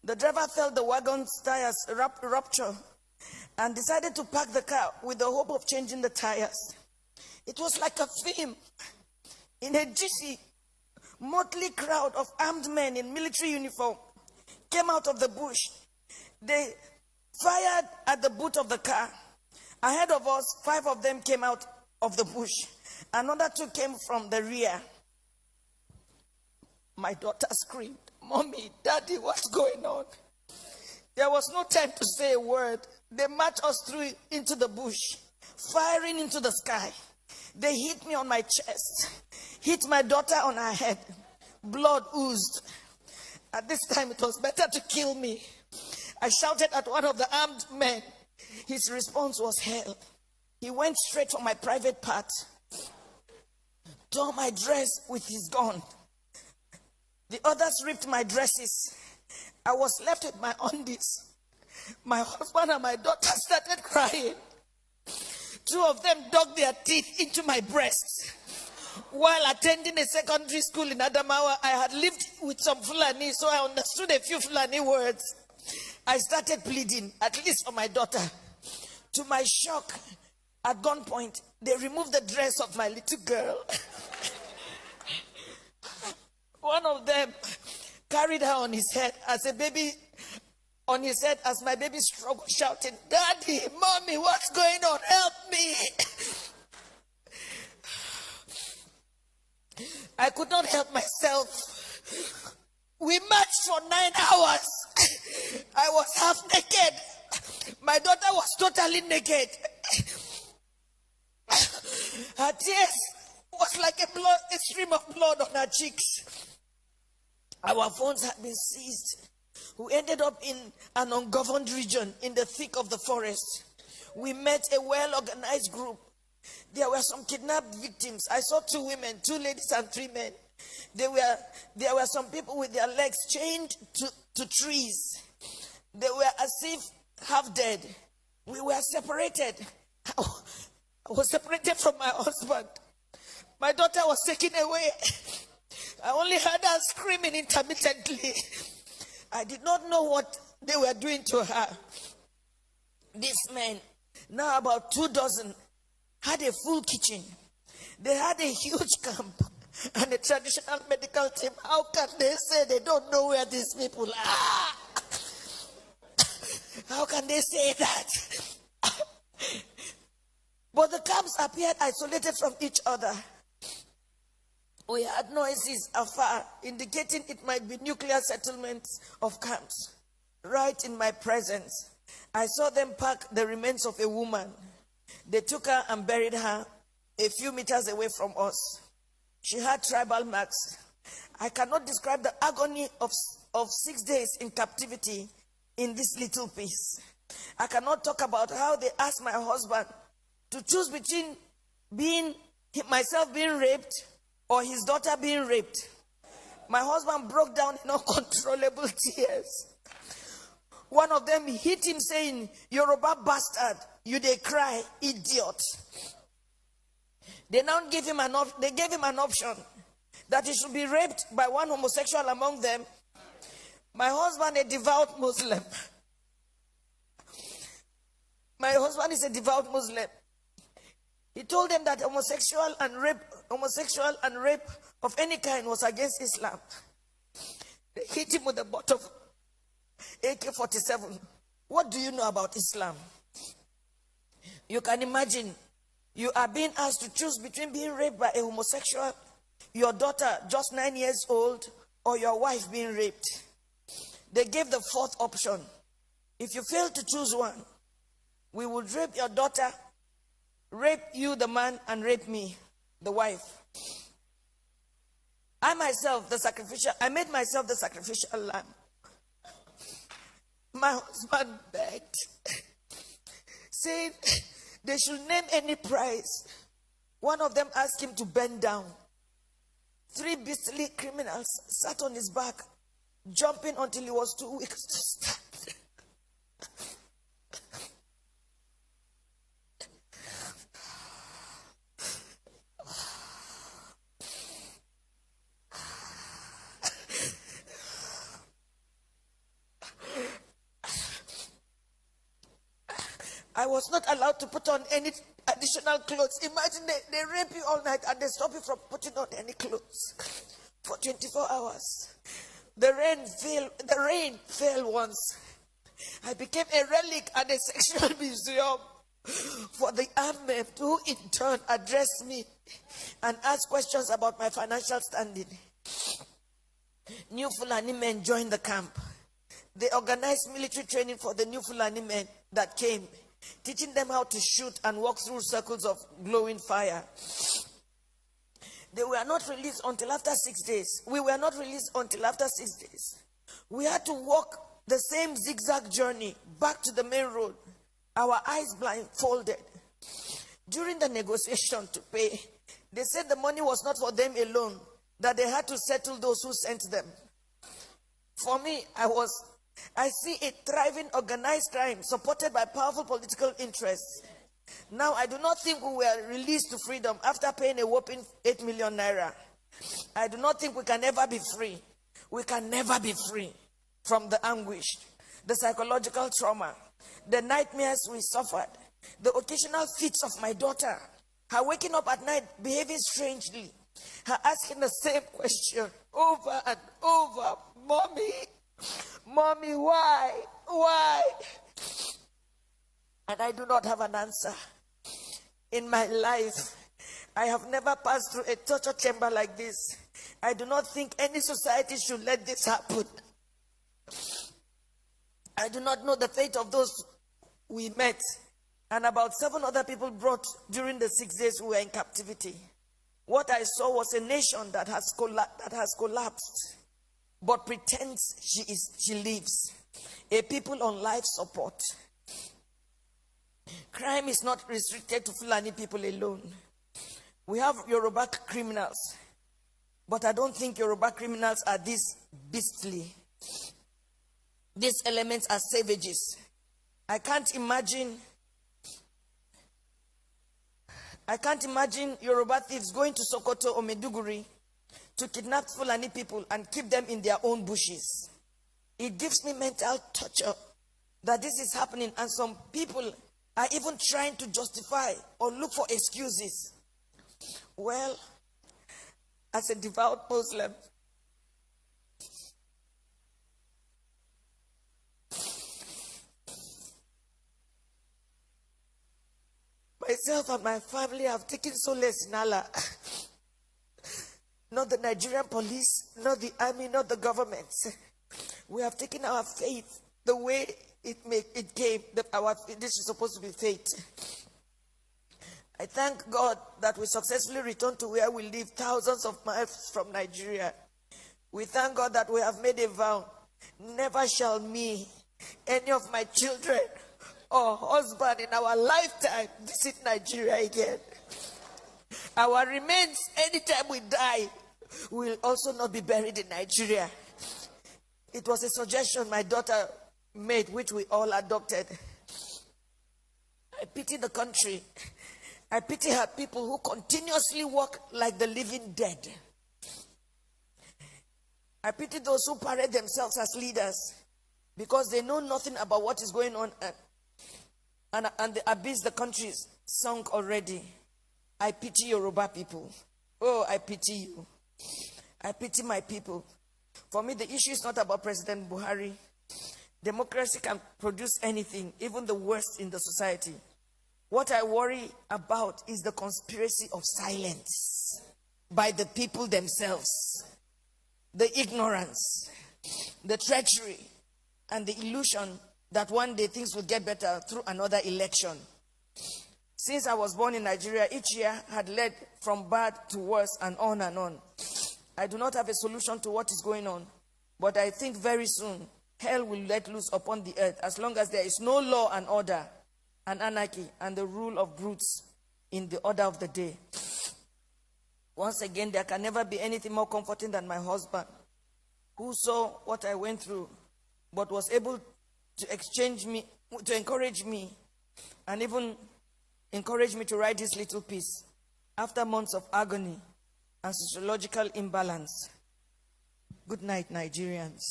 The driver felt the wagon's tires rupture and decided to park the car with the hope of changing the tires. It was like a film. In a GC, motley crowd of armed men in military uniform came out of the bush. They fired at the boot of the car. Ahead of us, 5 of them came out of the bush. Another 2 came from the rear. My daughter screamed, "Mommy, Daddy, what's going on?" There was no time to say a word. They marched us through into the bush, firing into the sky. They hit me on my chest, hit my daughter on her head. Blood oozed. At this time, it was better to kill me. I shouted at one of the armed men. His response was hell. He went straight for my private part, tore my dress with his gun. The others ripped my dresses. I was left with my undies. My husband and my daughter started crying. 2 of them dug their teeth into my breasts. While attending a secondary school in Adamawa, I had lived with some Fulani, so I understood a few Fulani words. I started pleading, at least for my daughter. To my shock, at gunpoint, they removed the dress of my little girl. One of them carried her on his head as a baby, on his head as my baby struggled, shouting, "Daddy, Mommy, what's going on? Help me!" I could not help myself. We marched for 9 hours. I was half naked. My daughter was totally naked. Her tears was like a stream of blood on her cheeks. Our phones had been seized. We ended up in an ungoverned region in the thick of the forest. We met a well-organized group. There were some kidnapped victims. I saw 2 women, 2 ladies and 3 men. There were some people with their legs chained to trees. They were as if half dead. We were separated. I was separated from my husband. My daughter was taken away. I only heard her screaming intermittently. I did not know what they were doing to her. These men, now about 2 dozen, had a full kitchen. They had a huge camp and a traditional medical team. How can they say they don't know where these people are? How can they say that? But the camps appeared isolated from each other. We heard noises afar, indicating it might be nuclear settlements of camps. Right in my presence, I saw them pack the remains of a woman. They took her and buried her a few meters away from us. She had tribal marks. I cannot describe the agony of 6 days in captivity in this little piece. I cannot talk about how they asked my husband to choose between myself being raped or his daughter being raped. My husband broke down in uncontrollable tears. One of them hit him saying, "Yoruba bastard, you dey cry, idiot." They now gave him an option that he should be raped by one homosexual among them. My husband, a devout Muslim. My husband is a devout Muslim. He told them that homosexual and rape of any kind was against Islam. They hit him with the butt of AK-47. What do you know about Islam? You can imagine, you are being asked to choose between being raped by a homosexual, your daughter just 9 years old, or your wife being raped. They gave the 4th option. If you fail to choose one, we would rape your daughter, rape you, the man, and rape me, the wife. I made myself the sacrificial lamb. My husband begged, saying they should name any price. One of them asked him to bend down. 3 beastly criminals sat on his back, jumping until he was too weak to stand. I was not allowed to put on any additional clothes. Imagine they rape you all night and they stop you from putting on any clothes for 24 hours. The rain fell once. I became a relic at a sexual museum for the armed men, who in turn addressed me and asked questions about my financial standing. New Fulani men joined the camp. They organized military training for the new Fulani men that came, teaching them how to shoot and walk through circles of glowing fire. They were not released until after 6 days. We were not released until after 6 days. We had to walk the same zigzag journey back to the main road, our eyes blindfolded. During the negotiation to pay, they said the money was not for them alone, that they had to settle those who sent them. For me, I see a thriving organized crime supported by powerful political interests. Now, I do not think we were released to freedom after paying a whopping 8 million naira. I do not think we can ever be free. We can never be free from the anguish, the psychological trauma, the nightmares we suffered, the occasional fits of my daughter, her waking up at night behaving strangely, her asking the same question over and over, Mommy, why? And I do not have an answer. In my life, I have never passed through a torture chamber like this. I do not think any society should let this happen. I do not know the fate of those we met and about 7 other people brought during the 6 days we were in captivity. What I saw was a nation that has collapsed, but pretends she lives. A people on life support. Crime is not restricted to Fulani people alone. We have Yoruba criminals, but I don't think Yoruba criminals are this beastly. These elements are savages. I can't imagine Yoruba thieves going to Sokoto or Maiduguri to kidnap Fulani people and keep them in their own bushes. It gives me mental torture that this is happening, and some people are even trying to justify or look for excuses. Well, as a devout Muslim, myself and my family have taken solace in Allah. Not the Nigerian police, not the army, not the government. We have taken our faith the way it came. This is supposed to be fate. I thank God that we successfully returned to where we live, thousands of miles from Nigeria. We thank God that we have made a vow. Never shall me, any of my children or husband in our lifetime visit Nigeria again. Our remains, anytime we die, will also not be buried in Nigeria. It was a suggestion my daughter made, which we all adopted. I pity the country. I pity her people who continuously walk like the living dead. I pity those who parade themselves as leaders because they know nothing about what is going on and the abyss the country is sunk already. I pity Yoruba people. Oh, I pity you. I pity my people. For me, the issue is not about President Buhari. Democracy can produce anything, even the worst in the society. What I worry about is the conspiracy of silence by the people themselves. The ignorance, the treachery, and the illusion that one day things will get better through another election. Since I was born in Nigeria, each year had led from bad to worse and on and on. I do not have a solution to what is going on, but I think very soon hell will let loose upon the earth as long as there is no law and order and anarchy and the rule of brutes in the order of the day. Once again, there can never be anything more comforting than my husband, who saw what I went through, but was able to encourage me, and even encourage me to write this little piece after months of agony and sociological imbalance. Good night, Nigerians.